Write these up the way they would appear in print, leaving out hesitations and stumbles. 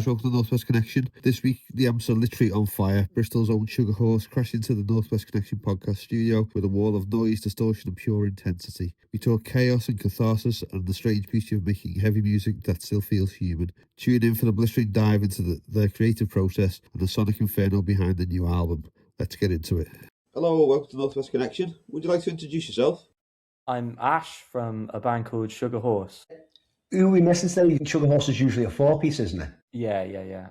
guys, welcome to Northwest Connection. This week, the amps are literally on fire. Bristol's own Sugar Horse crashed into the Northwest Connection podcast studio with a wall of noise, distortion and pure intensity. We talk chaos and catharsis and the strange beauty of making heavy music that still feels human. Tune in for the blistering dive into their creative process and the sonic inferno behind the new album. Let's get into it. Hello, welcome to Northwest Connection. Would you like to introduce yourself? I'm Ash from a band called Sugar Horse. Who we missing today? Sugar Horse is usually a four-piece, isn't it? Yeah.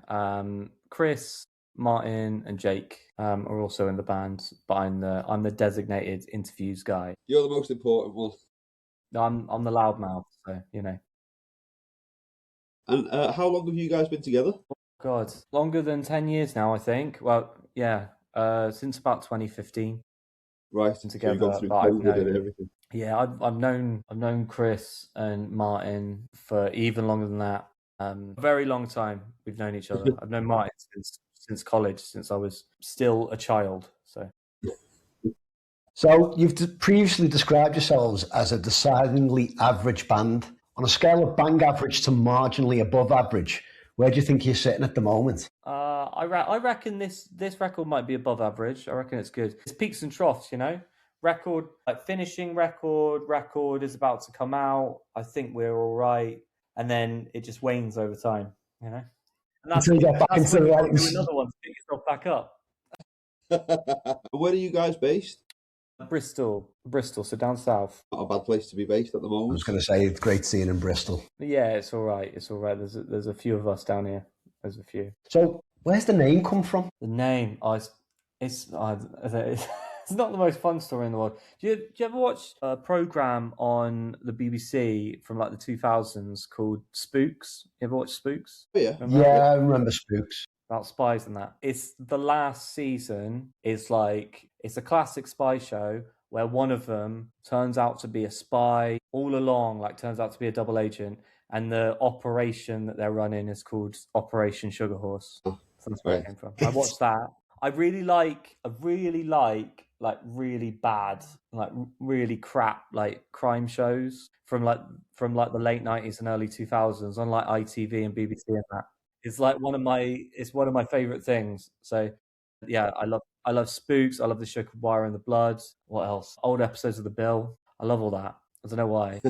Chris, Martin, and Jake are also in the band, but I'm the designated interviews guy. You're the most important one. I'm the loudmouth, so you know. And how long have you guys been together? God, longer than 10 years now, I think. Well, yeah, since about 2015. Right, together. So you've gone through COVID and everything. Yeah, I've known Chris and Martin for even longer than that. A very long time we've known each other. I've known Martin since college, since I was still a child. So you've previously described yourselves as a decidedly average band. On a scale of bang average to marginally above average, where do you think you're sitting at the moment? I reckon this record might be above average. I reckon it's good. It's peaks and troughs, you know. Record, like finishing record is about to come out. I think we're all right, and then it just wanes over time, you know. And that's, Until you get back that's into when the you do ranks. another one to get yourself back up. Where are you guys based? Bristol, so down south. Not a bad place to be based at the I moment. was going to say, it's great seeing in Bristol. Yeah, it's all right. There's a few of us down here. There's a few. So where's the name come from? The name, it's not the most fun story in the world. Do you ever watch a program on the BBC from like the 2000s called Spooks? You ever watch Spooks? Yeah. I remember Spooks. About spies and that. It's the last season. It's a classic spy show where one of them turns out to be a spy all along, like turns out to be a double agent, and the operation that they're running is called Operation Sugar Horse. That's where it came from. I watched that. I really like really bad, like really crap, like crime shows from the late 90s and early 2000s on like ITV and BBC and that. It's one of my favorite things. So yeah, I love Spooks. I love the Sugar Wire and the Blood. What else? Old episodes of The Bill. I love all that. I don't know why.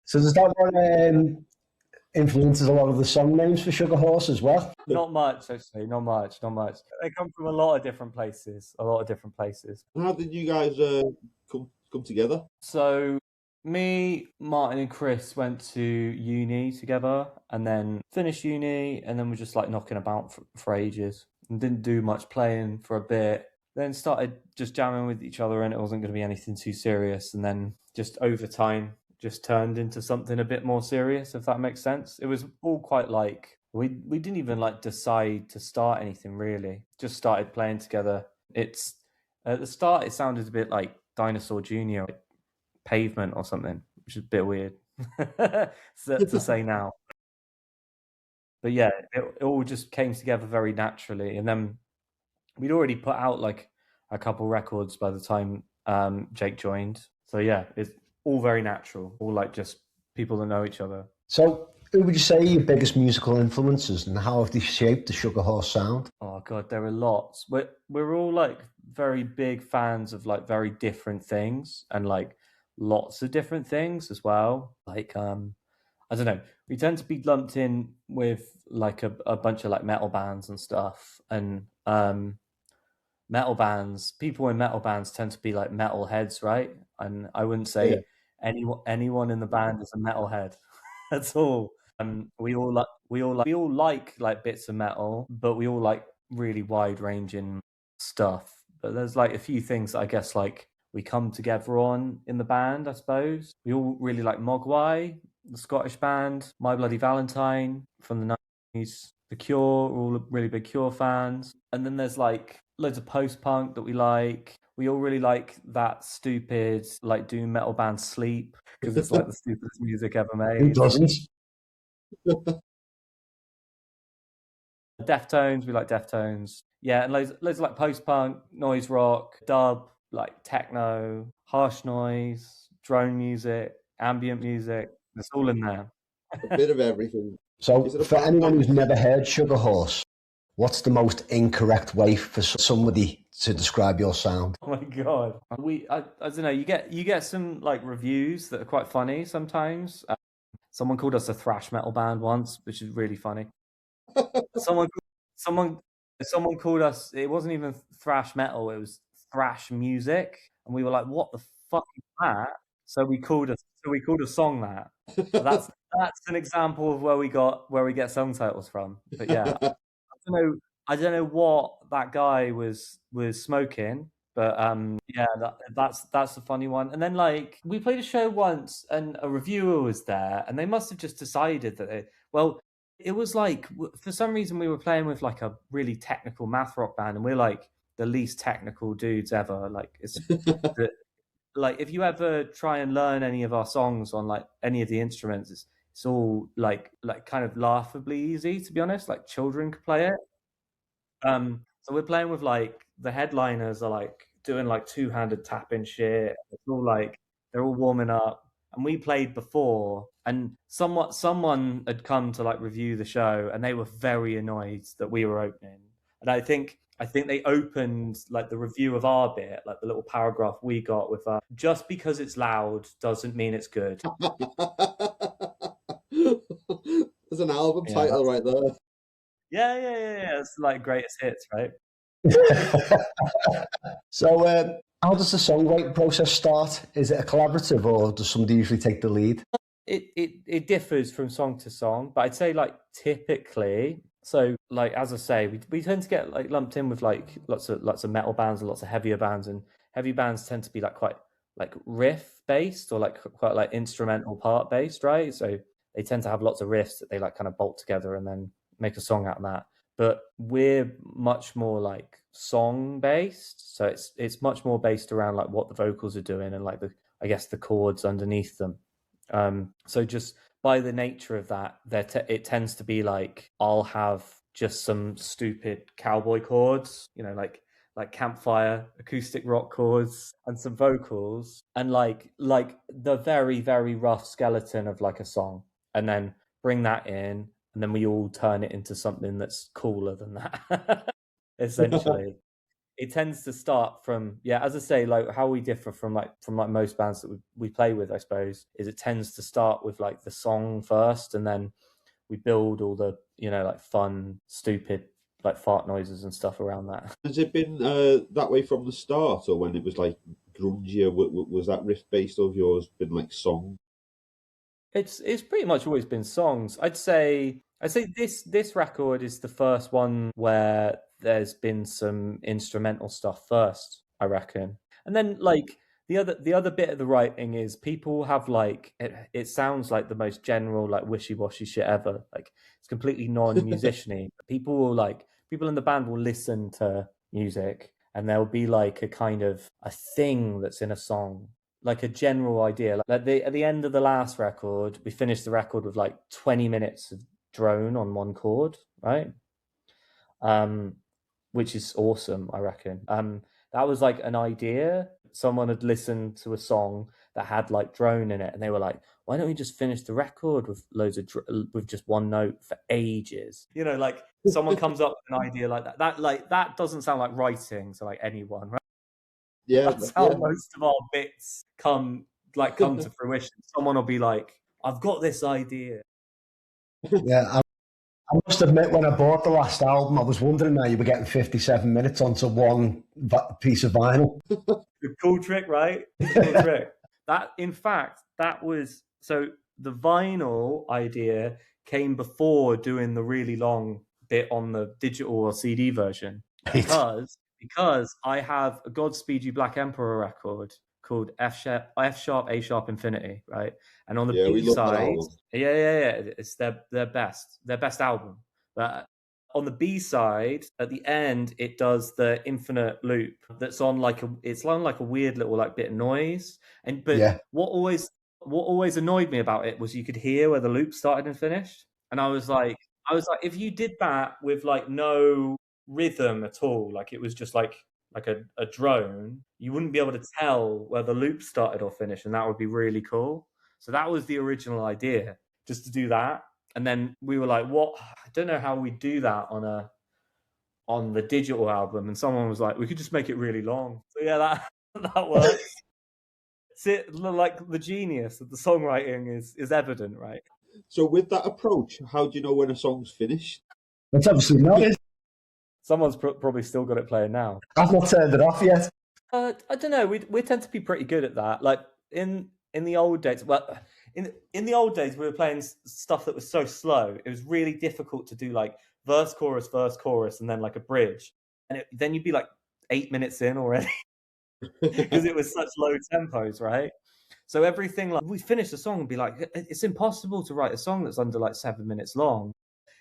So does that one influences a lot of the song names for Sugar Horse as well? Not much, actually. Not much. They come from a lot of different places. How did you guys come together? So me, Martin, and Chris went to uni together, and then finished uni, and then we're just like knocking about for ages, and didn't do much playing for a bit. Then started just jamming with each other, and it wasn't going to be anything too serious. And then just over time, just turned into something a bit more serious, if that makes sense. It was all quite like we didn't even like decide to start anything really. Just started playing together. It's at the start it sounded a bit like Dinosaur Jr., like Pavement or something, which is a bit weird to say now. But yeah, it all just came together very naturally, and then we'd already put out like a couple records by the time Jake joined. So yeah, it's all very natural, all like just people that know each other. So who would you say are your biggest musical influences, and how have they shaped the Sugar Horse sound? Oh god, there are lots. We're all like very big fans of like very different things, and like lots of different things as well. Like I don't know, we tend to be lumped in with like a bunch of like metal bands and stuff, and metal bands, people in metal bands tend to be like metal heads, right? And I wouldn't say anyone in the band is a metalhead at all. We all like bits of metal, but we all like really wide ranging stuff. But there's like a few things that I guess like we come together on in the band, I suppose. We all really like Mogwai, the Scottish band, My Bloody Valentine from the 90s, The Cure, we're all really big Cure fans. And then there's like loads of post-punk that we like. We all really like that stupid like doom metal band Sleep, because it's like the stupidest music ever made. Who doesn't? Deftones, we like Deftones. Yeah, and loads of like post-punk, noise rock, dub, like techno, harsh noise, drone music, ambient music. It's all in there. A bit of everything. So Is it a for band anyone name? who's never heard Sugar Horse, what's the most incorrect way for somebody to describe your sound? Oh my god, I don't know. You get some like reviews that are quite funny sometimes. Someone called us a thrash metal band once, which is really funny. Someone someone someone called us. It wasn't even thrash metal. It was thrash music, and we were like, "What the fuck is that?" So we called a song that. So that's an example of where we get song titles from. But yeah, I don't know what that guy was smoking, but yeah, that's a funny one. And then like we played a show once, and a reviewer was there, and they must have just decided that it was like for some reason we were playing with like a really technical math rock band, and we're like the least technical dudes ever. Like it's like if you ever try and learn any of our songs on like any of the instruments, it's all like kind of laughably easy, to be honest. Like children could play it. So we're playing with like the headliners are like doing like two-handed tapping shit. It's all like they're all warming up, and we played before, and someone had come to like review the show, and they were very annoyed that we were opening. And I think they opened like the review of our bit, like the little paragraph we got with just because it's loud doesn't mean it's good. There's an album Yeah, title right there. yeah. It's like greatest hits, right? So how does the songwriting process start? Is it a collaborative, or does somebody usually take the lead? It differs from song to song, but I'd say like typically, so like as I say, we tend to get like lumped in with like lots of metal bands and lots of heavier bands, and heavy bands tend to be like quite like riff based or like quite like instrumental part based, right? So they tend to have lots of riffs that they like kind of bolt together and then make a song out of that. But we're much more like song based, so it's much more based around like what the vocals are doing and like I guess the chords underneath them. So just by the nature of that, it tends to be like I'll have just some stupid cowboy chords, you know, like campfire acoustic rock chords and some vocals, and like the very very rough skeleton of like a song, and then bring that in, and then we all turn it into something that's cooler than that. Essentially it tends to start from, yeah, as I say, like how we differ from most bands that we play with, I suppose, is it tends to start with like the song first, and then we build all the, you know, like fun stupid like fart noises and stuff around that. Has it been that way from the start, or when it was like grungier, was that riff based of yours been like song? It's pretty much always been songs. I'd say this record is the first one where there's been some instrumental stuff first, I reckon. And then like the other bit of the writing is people have like it sounds like the most general like wishy-washy shit ever. Like it's completely non-musician-y. People in the band will listen to music, and there'll be like a kind of a thing that's in a song, like a general idea. Like at the end of the last record, we finished the record with like 20 minutes of drone on one chord, right? Which is awesome, I reckon. That was like an idea. Someone had listened to a song that had like drone in it, and they were like, "Why don't we just finish the record with loads of with just one note for ages?" You know, like someone comes up with an idea like that. That doesn't sound like writing to like anyone, right? Yeah, That's how most of our bits come to fruition. Someone will be like, "I've got this idea." Yeah, I must admit, when I bought the last album, I was wondering how you were getting 57 minutes onto one piece of vinyl. The cool trick, right? Cool trick. That, in fact, that was so. The vinyl idea came before doing the really long bit on the digital or CD version, because I have a Godspeed You Black Emperor record called F sharp A sharp Infinity, right? And on the we B love that side, album. it's their best album. But on the B side, at the end, it does the infinite loop that's on like a weird little like bit of noise. But what always annoyed me about it was you could hear where the loop started and finished. And I was like, if you did that with like no rhythm at all, like it was just like a drone, you wouldn't be able to tell where the loop started or finished, and that would be really cool. So that was the original idea, just to do that. And then we were like, what? I don't know how we do that on the digital album. And someone was like, we could just make it really long. So yeah, that works. Like the genius of the songwriting is evident, right? So with that approach, how do you know when a song's finished? It's obviously not. Someone's probably still got it playing now. I've not turned it off yet. I don't know. We tend to be pretty good at that. Like in the old days, well, in the old days, we were playing stuff that was so slow. It was really difficult to do like verse, chorus, and then like a bridge. And then you'd be like 8 minutes in already because it was such low tempos, right? So everything, like we finish the song and be like, it's impossible to write a song that's under like 7 minutes long.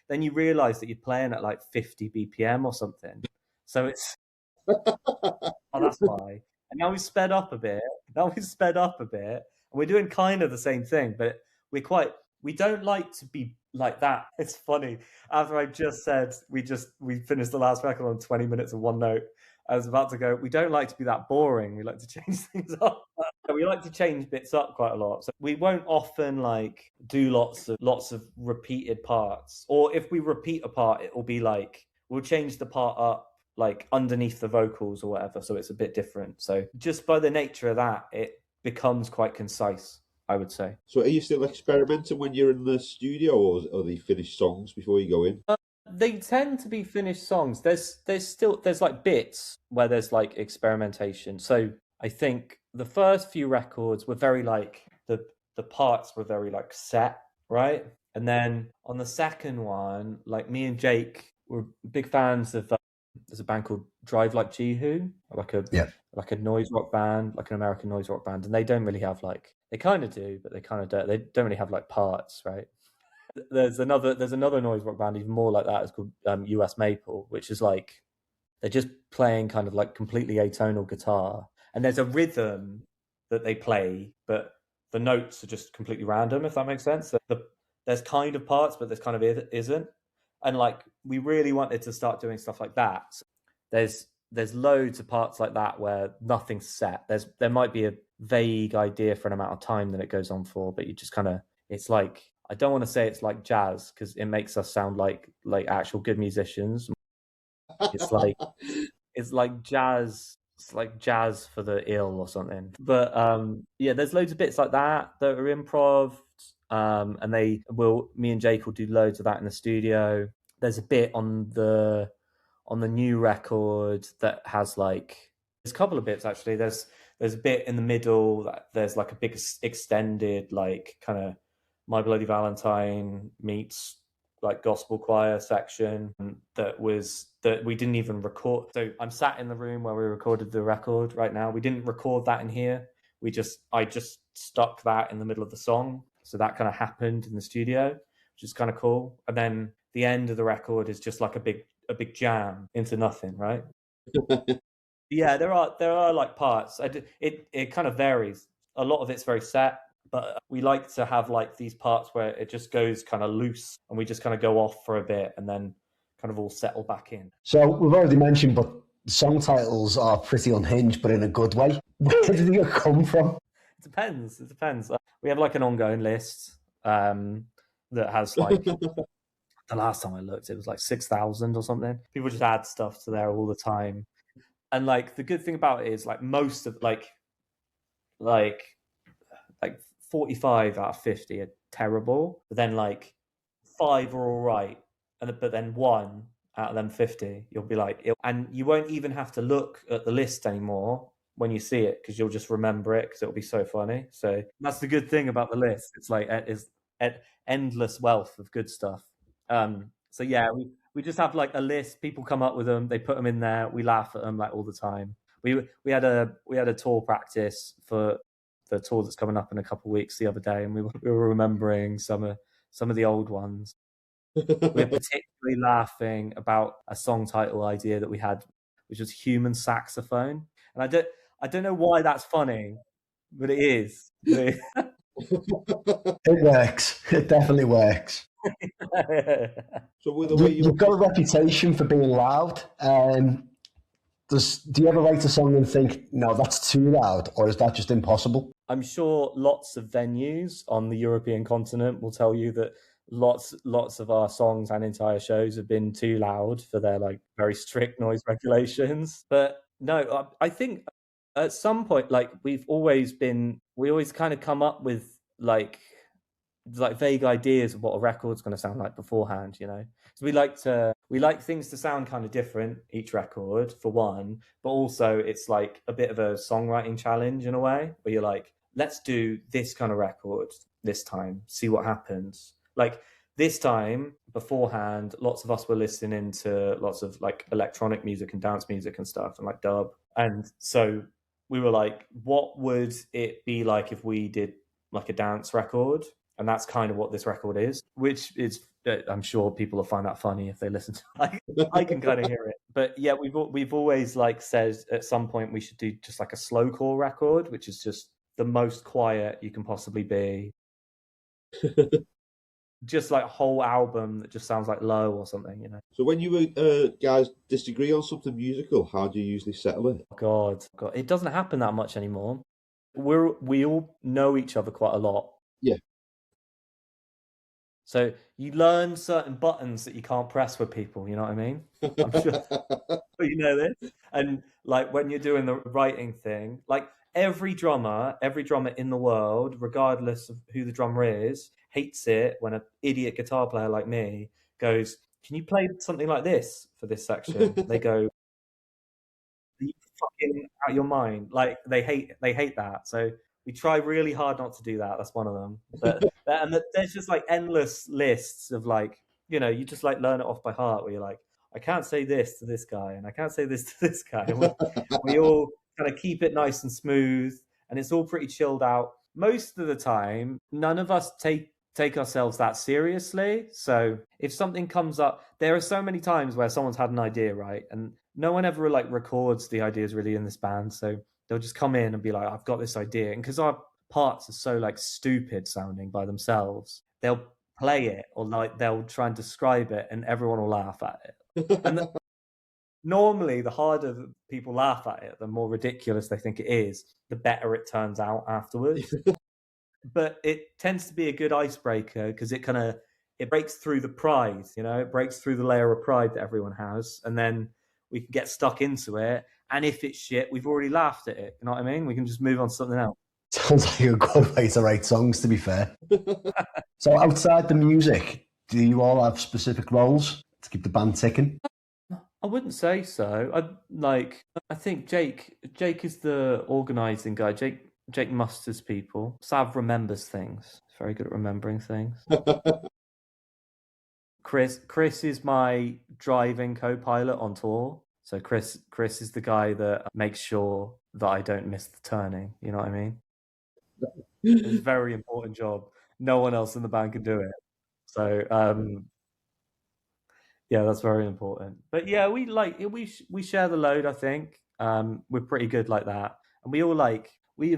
Then you realize that you're playing at like 50 BPM or something. So it's, oh, that's why. And now we've sped up a bit. And we're doing kind of the same thing, but we don't like to be like that. It's funny. After I just said we finished the last record on 20 minutes of one note, I was about to go, we don't like to be that boring. We like to change things up. We like to change bits up quite a lot. So we won't often like do lots of repeated parts. Or if we repeat a part, it will be like, we'll change the part up like underneath the vocals or whatever. So it's a bit different. So just by the nature of that, it becomes quite concise, I would say. So are you still experimenting when you're in the studio, or are they finished songs before you go in? They tend to be finished songs. There's like bits where there's like experimentation. So I think the first few records were very like the parts were very like set, right? And then on the second one, like me and Jake were big fans of there's a band called Drive Like Jehu, like a noise rock band, like an American noise rock band, and they don't really have like, they kind of do, but they kind of don't. They don't really have like parts, right? There's another noise rock band even more like that. It's called US Maple, which is like they're just playing kind of like completely atonal guitar, and there's a rhythm that they play, but the notes are just completely random, if that makes sense. So there's kind of parts, but there's kind of isn't. And like we really wanted to start doing stuff like that. So there's loads of parts like that where nothing's set. There might be a vague idea for an amount of time that it goes on for, but you just kind of, it's like, I don't want to say it's like jazz because it makes us sound like actual good musicians. It's like jazz. It's like jazz for the ill or something. But yeah, there's loads of bits like that are improv. And me and Jake will do loads of that in the studio. There's a bit on the new record that has like, there's a couple of bits actually. There's a bit in the middle that there's like a big extended like kind of My Bloody Valentine meets like gospel choir section that we didn't even record. So I'm sat in the room where we recorded the record right now. We didn't record that in here. I just stuck that in the middle of the song. So that kind of happened in the studio, which is kind of cool. And then the end of the record is just like a big jam into nothing, right? Yeah, there are like parts. It kind of varies. A lot of it's very set, but we like to have like these parts where it just goes kind of loose and we just kind of go off for a bit and then kind of all settle back in. So we've already mentioned, but song titles are pretty unhinged, but in a good way. Where did they come from? It depends. We have like an ongoing list that has like the last time I looked, it was like 6,000 or something. People just add stuff to there all the time. And like the good thing about it is like most of like 45 out of 50 are terrible, but then like 5 are all right, but then 1 out of them 50 you'll be like and you won't even have to look at the list anymore when you see it because you'll just remember it because it'll be so funny. So that's the good thing about the list. It's like it's endless wealth of good stuff. So yeah, we just have like a list. People come up with them, they put them in there. We laugh at them like all the time. We had a tour practice for the tour that's coming up in a couple of weeks the other day, and we were remembering some of the old ones. We're particularly laughing about a song title idea that we had, which was Human Saxophone, and I don't know why that's funny, but it is. It works. It definitely works. So with the way you've got a reputation for being loud. Do you ever write a song and think, no, that's too loud, or is that just impossible? I'm sure lots of venues on the European continent will tell you that lots of our songs and entire shows have been too loud for their like very strict noise regulations. But no, I think at some point, like we always kind of come up with like vague ideas of what a record's going to sound like beforehand, you know. So we like things to sound kind of different each record, for one, but also it's like a bit of a songwriting challenge in a way, where you're like, let's do this kind of record this time, see what happens. Like this time beforehand, lots of us were listening to lots of like electronic music and dance music and stuff and like dub. And so we were like, what would it be like if we did like a dance record? And that's kind of what this record is, which is, I'm sure people will find that funny if they listen to it. Like, I can kind of hear it. But yeah, we've always like said at some point we should do just like a slowcore record, which is just the most quiet you can possibly be. Just like a whole album that just sounds like Low or something, you know. So when you guys disagree on something musical, how do you usually settle it? God, it doesn't happen that much anymore. We all know each other quite a lot. Yeah. So you learn certain buttons that you can't press with people, you know what I mean? I'm sure you know this. And like when you're doing the writing thing, like every drummer in the world, regardless of who the drummer is, hates it when an idiot guitar player like me goes, can you play something like this for this section? They go, are you fucking out of your mind? Like they hate that. So we try really hard not to do that. That's one of them. But and there's just like endless lists of like, you know, you just like learn it off by heart where you're like, I can't say this to this guy and I can't say this to this guy. And we all kind of keep it nice and smooth and it's all pretty chilled out. Most of the time, none of us take ourselves that seriously. So if something comes up, there are so many times where someone's had an idea, right? And no one ever like records the ideas really in this band. So they'll just come in and be like, I've got this idea. And because our parts are so like stupid sounding by themselves, they'll play it or like they'll try and describe it and everyone will laugh at it. And normally the harder people laugh at it, the more ridiculous they think it is, the better it turns out afterwards. But it tends to be a good icebreaker because it breaks through the pride, you know, it breaks through the layer of pride that everyone has. And then we can get stuck into it. And if it's shit, we've already laughed at it. You know what I mean? We can just move on to something else. Sounds like a good way to write songs, to be fair. So outside the music, do you all have specific roles to keep the band ticking? I wouldn't say so. I think Jake is the organising guy. Jake musters people. Sav remembers things. He's very good at remembering things. Chris is my driving co-pilot on tour. So Chris is the guy that makes sure that I don't miss the turning. You know what I mean? It's a very important job. No one else in the band can do it. So yeah, that's very important. But yeah, we share the load. I think we're pretty good like that, and we all like we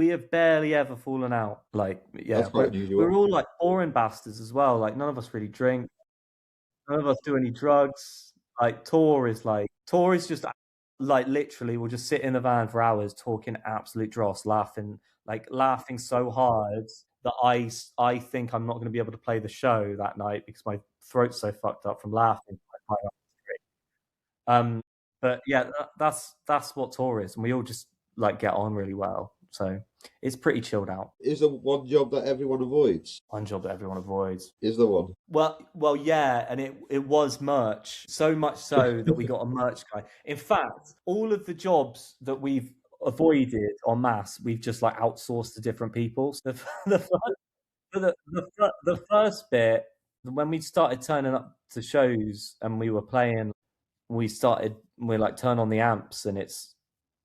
have barely ever fallen out. Like yeah, we're all like boring bastards as well. Like none of us really drink. None of us do any drugs. Like Tor is just like literally we'll just sit in the van for hours talking absolute dross, laughing so hard that I think I'm not going to be able to play the show that night because my throat's so fucked up from laughing. But yeah, that's what Tor is, and we all just like get on really well. So it's pretty chilled out. Is there one job that everyone avoids? One job that everyone avoids. Is there one? Well, yeah, and it was merch. So much so that we got a merch guy. In fact, all of the jobs that we've avoided en masse, we've just like outsourced to different people. So the first bit, when we started turning up to shows and we were playing, we like turn on the amps and it's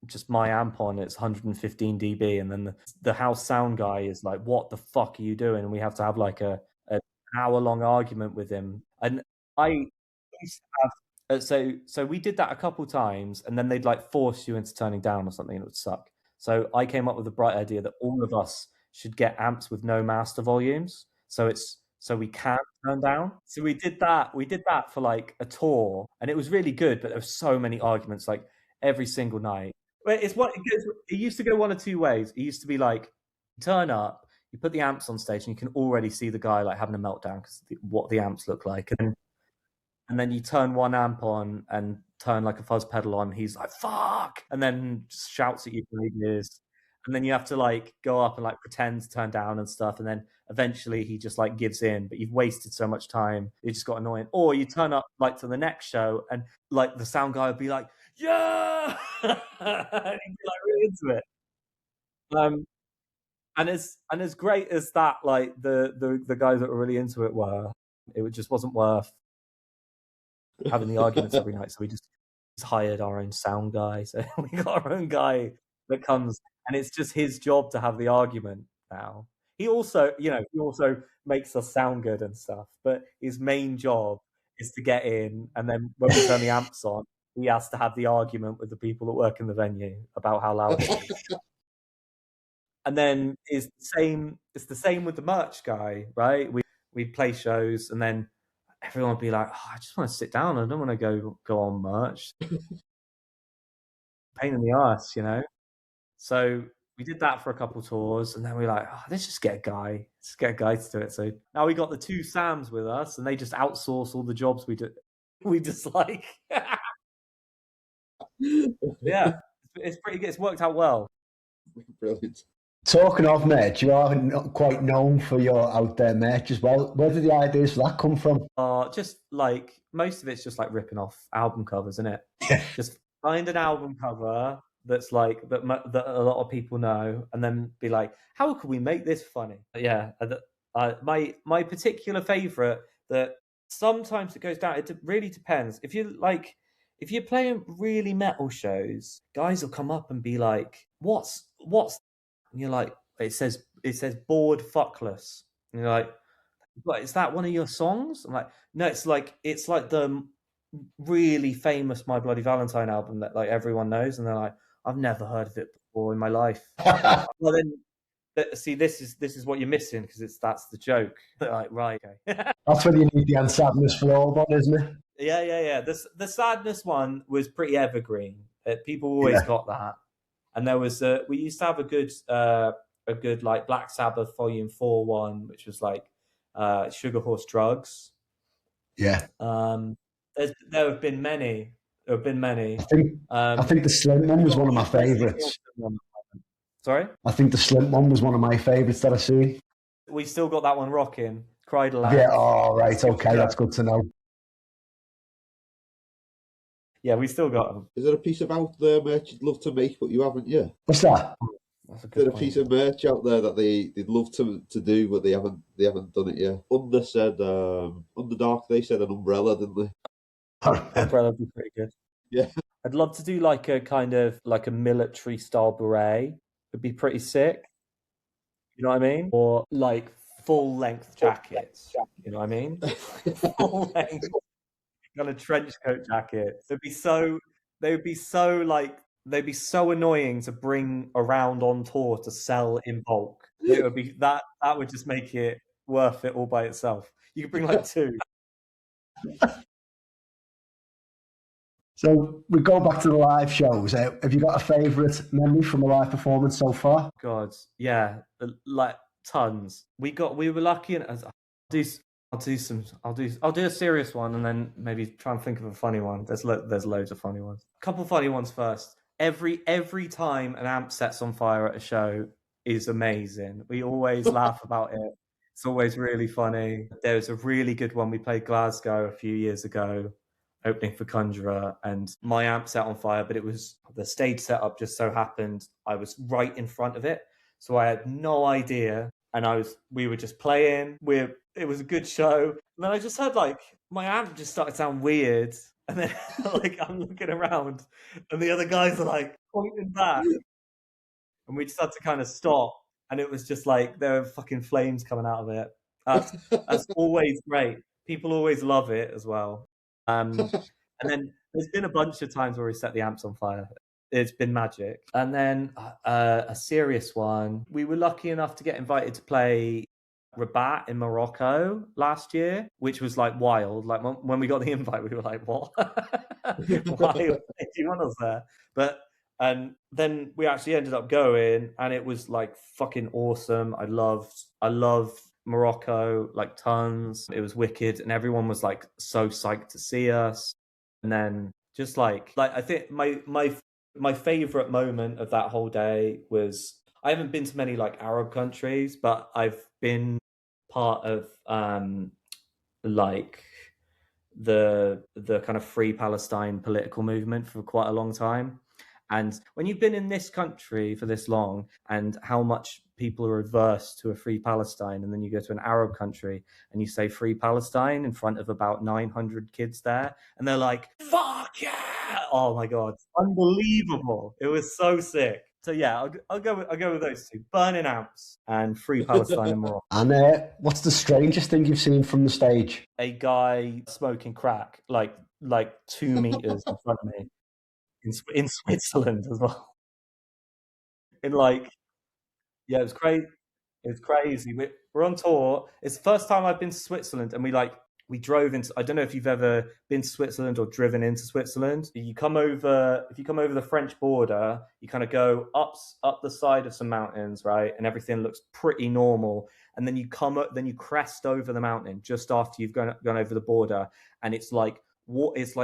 just my amp on, it's 115 dB, and then the house sound guy is like, what the fuck are you doing? And we have to have like an hour-long argument with him. And I used to have so we did that a couple times, and then they'd like force you into turning down or something, and it would suck. So I came up with the bright idea that all of us should get amps with no master volumes, so we can't turn down. So we did that for like a tour, and it was really good, but there were so many arguments like every single night. But it used to go one of two ways. It used to be like, turn up, you put the amps on stage and you can already see the guy like having a meltdown because what the amps look like. And then you turn one amp on and turn like a fuzz pedal on. He's like, fuck. And then just shouts at you for ages. And then you have to like go up and like pretend to turn down and stuff. And then eventually he just like gives in, but you've wasted so much time. It just got annoying. Or you turn up like to the next show and like the sound guy would be like, yeah. And he'd be like really into it. And as great as that, like the guys that were really into it were, it just wasn't worth having the arguments every night. So we just hired our own sound guy. So we got our own guy that comes, and it's just his job to have the argument now. He also makes us sound good and stuff, but his main job is to get in, and then when we turn the amps on, he has to have the argument with the people that work in the venue about how loud it is. And then it's the same with the merch guy, right? We play shows, and then everyone would be like, oh, I just want to sit down. I don't want to go on merch. Pain in the ass, you know? So we did that for a couple tours, and then we were like, oh, let's just get a guy. Let's get a guy to do it. So now we got the two Sams with us, and they just outsource all the jobs we do. We dislike. Yeah, it's pretty good. It's worked out well. Brilliant. Talking of merch, you are not quite known for your out there merch as well. Where did the ideas for that come from? Just like most of it's just like ripping off album covers, isn't it? Yeah. Just find an album cover that's like that a lot of people know, and then be like, how can we make this funny? Yeah, my particular favorite that sometimes it goes down. It really depends. If you're playing really metal shows, guys will come up and be like, what's and you're like, it says bored fuckless. And you're like, but is that one of your songs? I'm like, no, it's like the really famous My Bloody Valentine album that like everyone knows. And they're like, I've never heard of it before in my life. Well then, see, this is what you're missing, because that's the joke. They're like, right, okay. That's when you need the Unsadness for all one, isn't it? Yeah. The Sadness one was pretty evergreen. People always got that. And there was we used to have a good like Black Sabbath Volume 4 one, which was like Sugar Horse Drugs. Yeah. There have been many. I think the Slim one was one of my favourites. Sorry? I think the Slim one was one of my favourites that I've seen. We still got that one rocking. Cried Aloud. Yeah, oh, right, okay, that's good to know. Yeah, we still got them. Is there a piece of out there merch you'd love to make, but you haven't yet? What's that? That's a Is there good a piece of merch out there that they'd love to do, but they haven't done it yet? Underdark, they said an umbrella, didn't they? Umbrella would be pretty good. Yeah. I'd love to do like a kind of like a military style beret. It'd be pretty sick. You know what I mean? Or like full length jackets. You know what I mean? Full length kind of trench coat jackets. They'd be so annoying to bring around on tour to sell in bulk. It would be that would just make it worth it all by itself. You could bring like two. So we go back to the live shows. Have you got a favourite memory from a live performance so far? God, yeah, like tons. We were lucky, and I'll do a serious one, and then maybe try and think of a funny one. There's loads of funny ones. A couple funny ones first. Every time an amp sets on fire at a show is amazing. We always laugh about it. It's always really funny. There was a really good one. We played Glasgow a few years ago, opening for Conjurer, and my amp set on fire, but it was the stage setup just so happened I was right in front of it. So I had no idea. And we were just playing. It was a good show. And then I just heard like my amp just started to sound weird. And then like I'm looking around and the other guys are like pointing back. And we just had to kind of stop. And it was just like there were fucking flames coming out of it. That's always great. People always love it as well. And then there's been a bunch of times where we set the amps on fire. It's been magic. And then a serious one. We were lucky enough to get invited to play Rabat in Morocco last year, which was like wild. Like when we got the invite, we were like, what? Why do you want us there? But And then we actually ended up going, and it was like fucking awesome. I loved Morocco like tons. It was wicked, and everyone was like so psyched to see us. And then just like I think my favorite moment of that whole day was, I haven't been to many like Arab countries, but I've been part of like the kind of Free Palestine political movement for quite a long time. And when you've been in this country for this long, and how much people are adverse to a free Palestine, and then you go to an Arab country and you say Free Palestine in front of about 900 kids there, and they're like, fuck yeah! Oh my God, unbelievable. It was so sick. So yeah, I'll go with those two: Burning Amps and Free Palestine and Morocco. And what's the strangest thing you've seen from the stage? A guy smoking crack like 2 meters in front of me in Switzerland as well. In like, yeah, it was crazy. It was crazy. We're on tour. It's the first time I've been to Switzerland, and we drove into. I don't know if you've ever been to Switzerland or driven into Switzerland. If you come over the French border, you kind of go up the side of some mountains, right, and everything looks pretty normal. And then you crest over the mountain just after you've gone over the border, and it's like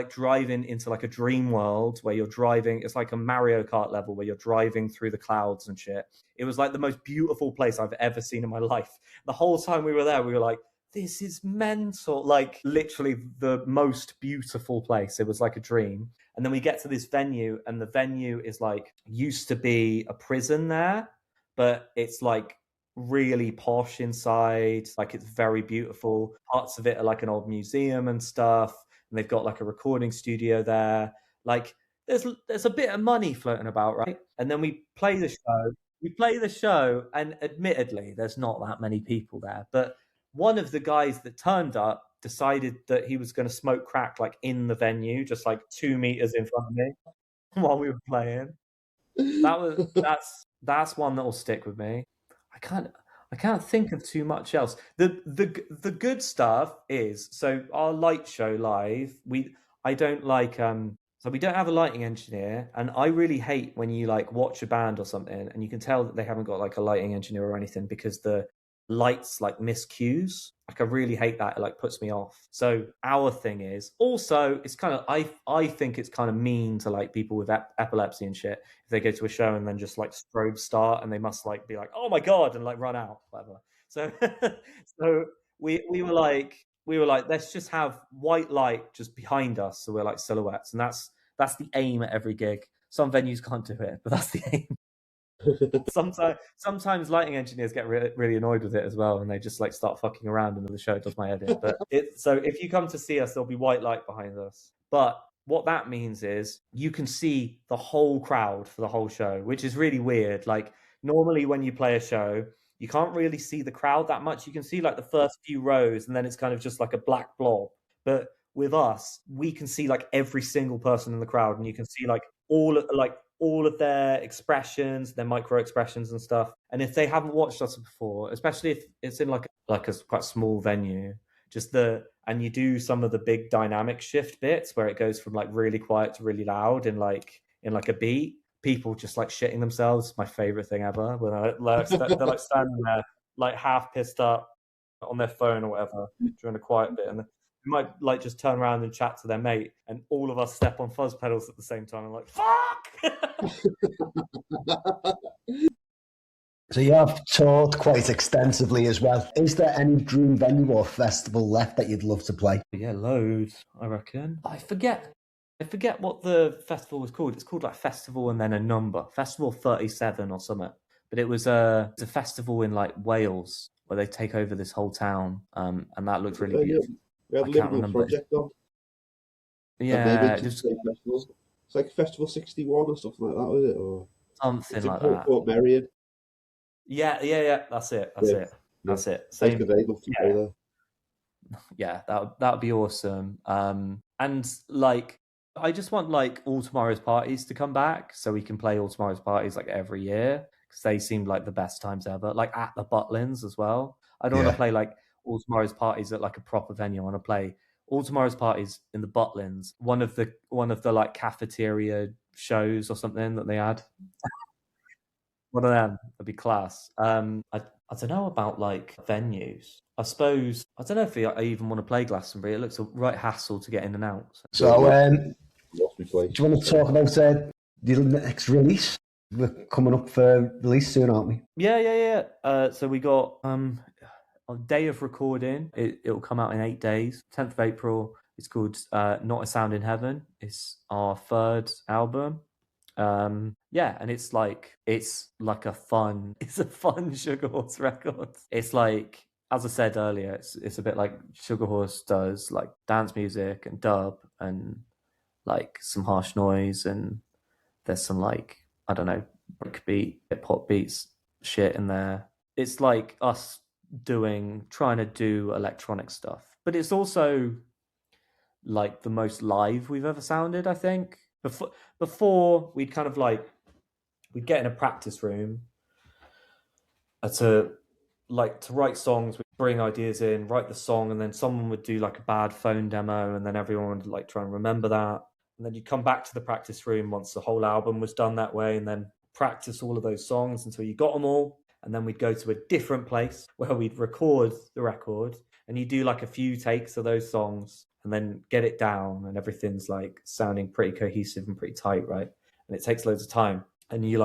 driving into like a dream world where you're driving. It's like a Mario Kart level where you're driving through the clouds and shit. It was like the most beautiful place I've ever seen in my life. The whole time we were there, we were like, this is mental. Like literally the most beautiful place. It was like a dream. And then we get to this venue, and the venue is like, used to be a prison there, but it's like really posh inside. Like it's very beautiful. Parts of it are like an old museum and stuff. And they've got like a recording studio there. Like there's a bit of money floating about, right? And then we play the show, and admittedly, there's not that many people there. But one of the guys that turned up decided that he was going to smoke crack like in the venue, just like 2 meters in front of me while we were playing. That's one that will stick with me. I can't think of too much else. The good stuff is, so our light show live, we don't have a lighting engineer, and I really hate when you like watch a band or something and you can tell that they haven't got like a lighting engineer or anything because the lights like miss cues. Like I really hate that. It like puts me off. So our thing is also, it's kind of, I think it's kind of mean to like people with epilepsy and shit if they go to a show and then just like strobe start and they must like be like, oh my God, and like run out, whatever. So so we were like let's just have white light just behind us so we're like silhouettes, and that's the aim at every gig. Some venues can't do it, but that's the aim. Sometimes lighting engineers get really annoyed with it as well, and they just like start fucking around, and the show does my head in. But so if you come to see us, there'll be white light behind us. But what that means is you can see the whole crowd for the whole show, which is really weird. Like normally when you play a show, you can't really see the crowd that much. You can see like the first few rows, and then it's kind of just like a black blob. But with us, we can see like every single person in the crowd, and you can see like all of their expressions, their micro expressions and stuff. And if they haven't watched us before, especially if it's in like a quite small venue, and you do some of the big dynamic shift bits where it goes from like really quiet to really loud in like a beat, people just like shitting themselves. My favorite thing ever, when they're like standing there like half pissed up on their phone or whatever during a quiet bit, and they might like just turn around and chat to their mate, and all of us step on fuzz pedals at the same time. I'm like, fuck. So you have toured quite extensively as well. Is there any dream venue or festival left that you'd love to play? Yeah, loads, I reckon. I forget what the festival was called. It's called like Festival and then a number. Festival 37 or something. But it was a festival in like Wales where they take over this whole town. And that looked really beautiful. We had a Liverpool project on. Yeah, it's like Festival 61 or something like that, was it? Or something like that. Port Merion. Yeah. That's it. Same. They'd love to play there. Yeah, that would be awesome. And like, I just want like All Tomorrow's Parties to come back so we can play All Tomorrow's Parties like every year, because they seemed like the best times ever. Like at the Butlins as well. I don't want to play like All Tomorrow's Parties at like a proper venue. I want to play All Tomorrow's Parties in the Butlins, one of the like cafeteria shows or something that they had. One of them would be class. I don't know about like venues. I suppose I don't know if I even want to play Glastonbury. It looks a right hassle to get in and out. So, Lost me place. do you want to talk about the next release? We're coming up for release soon, aren't we? Yeah. So we got on day of recording. It'll come out in 8 days. 10th of April. It's called Not a Sound in Heaven. It's our 3rd album. And it's like a fun Sugar Horse record. It's like, as I said earlier, it's a bit like Sugar Horse does like dance music and dub and like some harsh noise, and there's some like, I don't know, breakbeat, hip hop beats shit in there. It's like us trying to do electronic stuff, but it's also like the most live we've ever sounded, I think. Before we'd kind of like, we'd get in a practice room to write songs. We'd bring ideas in, write the song, and then someone would do like a bad phone demo, and then everyone would like try and remember that. And then you'd come back to the practice room once the whole album was done that way, and then practice all of those songs until you got them all. And then we'd go to a different place where we'd record the record, and you do like a few takes of those songs and then get it down, and everything's like sounding pretty cohesive and pretty tight, right? And it takes loads of time. And you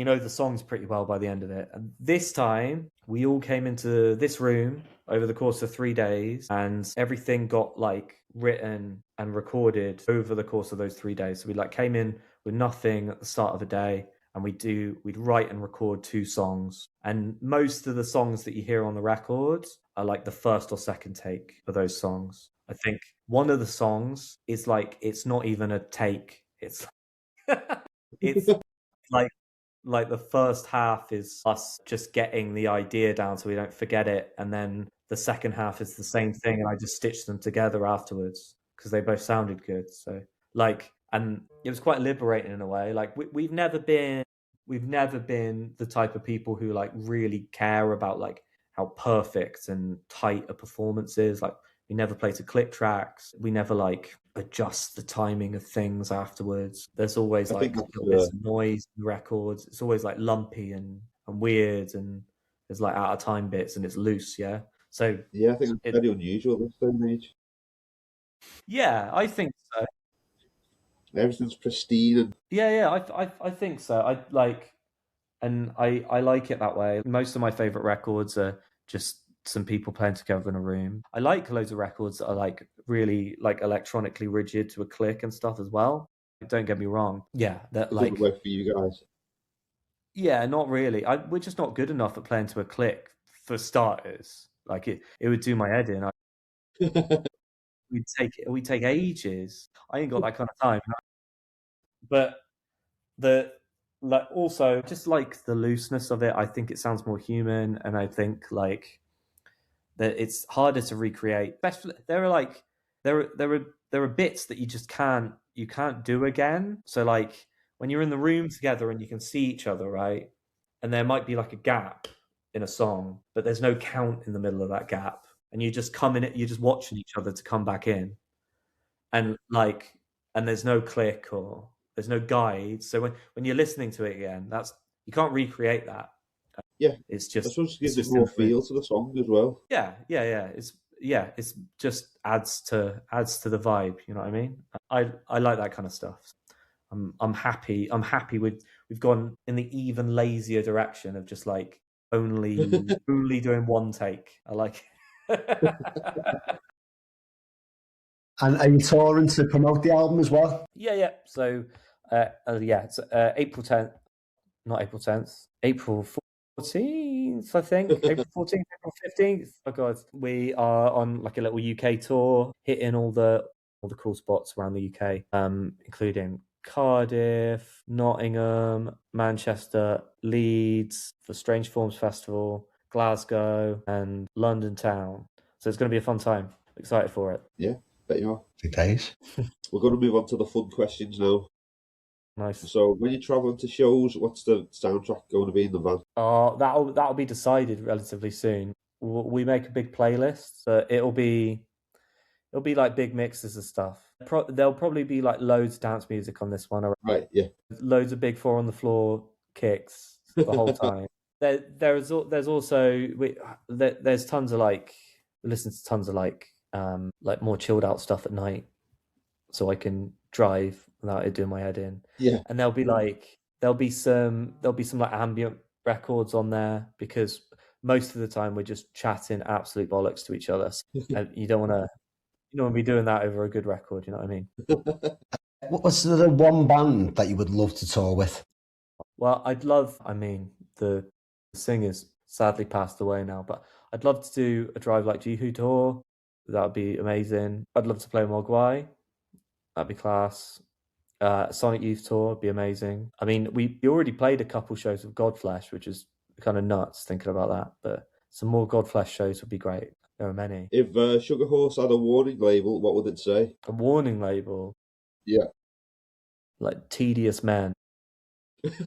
know the songs pretty well by the end of it. And this time we all came into this room over the course of 3 days, and everything got like written and recorded over the course of those 3 days. So we like came in with nothing at the start of a day, and we'd write and record 2 songs. And most of the songs that you hear on the record are like the first or second take of those songs. I think one of the songs is like, it's not even a take. It's it's like the first half is us just getting the idea down so we don't forget it, and then the second half is the same thing, and I just stitched them together afterwards because they both sounded good. So like, and it was quite liberating in a way. Like we've never been the type of people who like really care about like how perfect and tight a performance is. Like, we never play to click tracks. We never like adjust the timing of things afterwards. There's always like little bits of noise in the records. It's always like lumpy and weird, and there's like out of time bits, and it's loose. Yeah. So yeah, I think it's very unusual this day and age. Yeah, I think so. Everything's pristine. And... Yeah, I think so. I like it that way. Most of my favorite records are just some people playing together in a room. I like loads of records that are like really like electronically rigid to a click and stuff as well. Don't get me wrong. Yeah, that like doesn't work for you guys. Yeah, not really. We're just not good enough at playing to a click for starters. Like it would do my head in. We'd take ages. I ain't got that kind of time. But also just like the looseness of it, I think it sounds more human, and I think like that it's harder to recreate. Especially there are bits that you just can't do again. So like when you're in the room together and you can see each other, right? And there might be like a gap in a song, but there's no count in the middle of that gap, and you just come in it. You're just watching each other to come back in, and there's no click or there's no guide. So when you're listening to it again, you can't recreate that. Yeah, it's just that's what gives it more feel to the song as well. Yeah. It's just adds to the vibe. You know what I mean? I like that kind of stuff. I'm happy. We've gone in the even lazier direction of just like only doing one take. I like it. And are you touring to promote the album as well? Yeah. So it's April 10th, not April 10th, April 14th, I think. April 14th, April 15th. Oh god, we are on like a little UK tour, hitting all the cool spots around the UK, including Cardiff, Nottingham, Manchester, Leeds, the Strange Forms Festival, Glasgow, and London town. So it's going to be a fun time. Excited for it. Yeah, bet you are. 2 days. We're going to move on to the fun questions now. Nice. So when you're travelling to shows, what's the soundtrack going to be in the van? That'll be decided relatively soon. We make a big playlist, but it'll be like big mixes of stuff. There'll probably be like loads of dance music on this one, or Right, yeah. loads of big four on the floor kicks the whole time. There's also there's tons of like listen to tons of like more chilled out stuff at night, so I can drive without it doing my head in. Yeah. And there'll be some like ambient records on there, because most of the time we're just chatting absolute bollocks to each other. And you don't want to be doing that over a good record. You know what I mean? What's the one band that you would love to tour with? Well, the singer's sadly passed away now, but I'd love to do a Drive Like Jihu tour. That would be amazing. I'd love to play Mogwai. That'd be class. Sonic Youth tour would be amazing. I mean, we already played a couple shows of Godflesh, which is kind of nuts thinking about that, but some more Godflesh shows would be great. There are many. If Sugar Horse had a warning label, what would it say? A warning label? Yeah. Like Tedious Men. It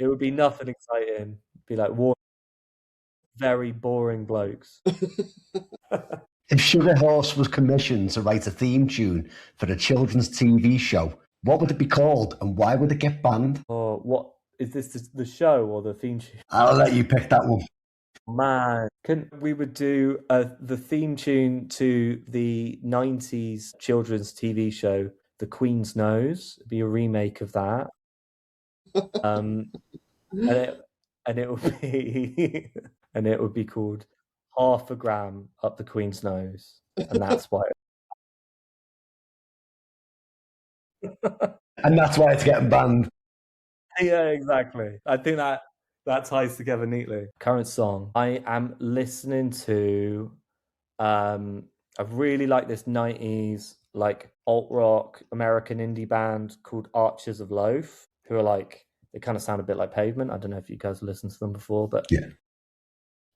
would be nothing exciting. It'd be like very boring blokes. If Sugar Horse was commissioned to write a theme tune for a children's TV show, what would it be called and why would it get banned? Or what is this, the show or the theme tune? I'll let you pick that one. Man, we would do the theme tune to the 90s children's TV show, The Queen's Nose. It'd be a remake of that. And it would be called Half a Gram Up the Queen's Nose. And that's why And that's why it's getting banned. Yeah, exactly. I think that ties together neatly. Current song. I am listening to I really like this 90s like alt rock American indie band called Archers of Loaf, who are like, they kind of sound a bit like Pavement. I don't know if you guys listened to them before, but yeah,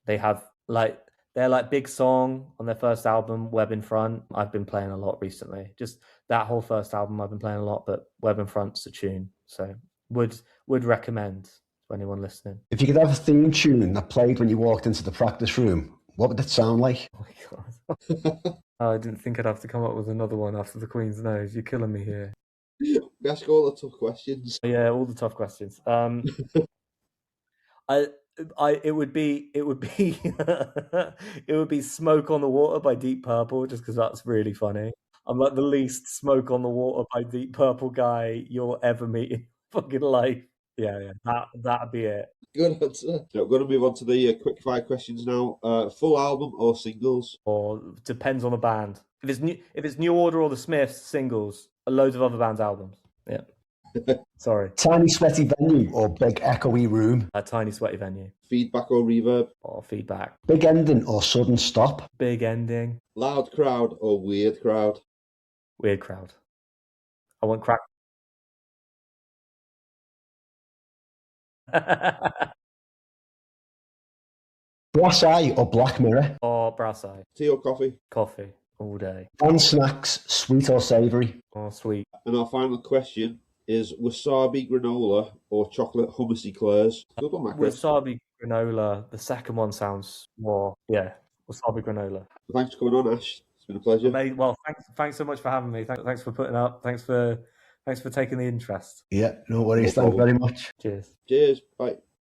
they have like, they're like Big Song on their first album, Web in Front. I've been playing a lot recently. Just that whole first album I've been playing a lot, but Web in Front's a tune. So would recommend to anyone listening. If you could have a theme tune that played when you walked into the practice room, what would it sound like? Oh my god. Oh, I didn't think I'd have to come up with another one after The Queen's Nose. You're killing me here. We ask all the tough questions. Yeah, all the tough questions. It would be it would be Smoke on the Water by Deep Purple, just because that's really funny. I'm like the least Smoke on the Water by Deep Purple guy you'll ever meet in fucking life. Yeah, that'd be it. Good answer. So we're going to move on to the quick fire questions now. Full album or singles? Or depends on the band. If it's New Order or the Smiths, singles. Loads of other bands' albums. Yeah. Sorry. Tiny sweaty venue or big echoey room? A tiny sweaty venue. Feedback or reverb? Or feedback. Big ending or sudden stop? Big ending. Loud crowd or weird crowd? Weird crowd. I want crack. Brass Eye or Black Mirror? Or Brass Eye. Tea or coffee? Coffee all day. Fun snacks, sweet or savoury? Or sweet. And our final question is wasabi granola or chocolate hummus eclairs? Good one, Mac. Wasabi granola. The second one sounds more, yeah. Wasabi granola. Thanks for coming on, Ash. It's been a pleasure. Well, thanks so much for having me. Thanks for putting up. Thanks for taking the interest. Yeah, no worries. Thanks very much. Cheers. Cheers. Bye.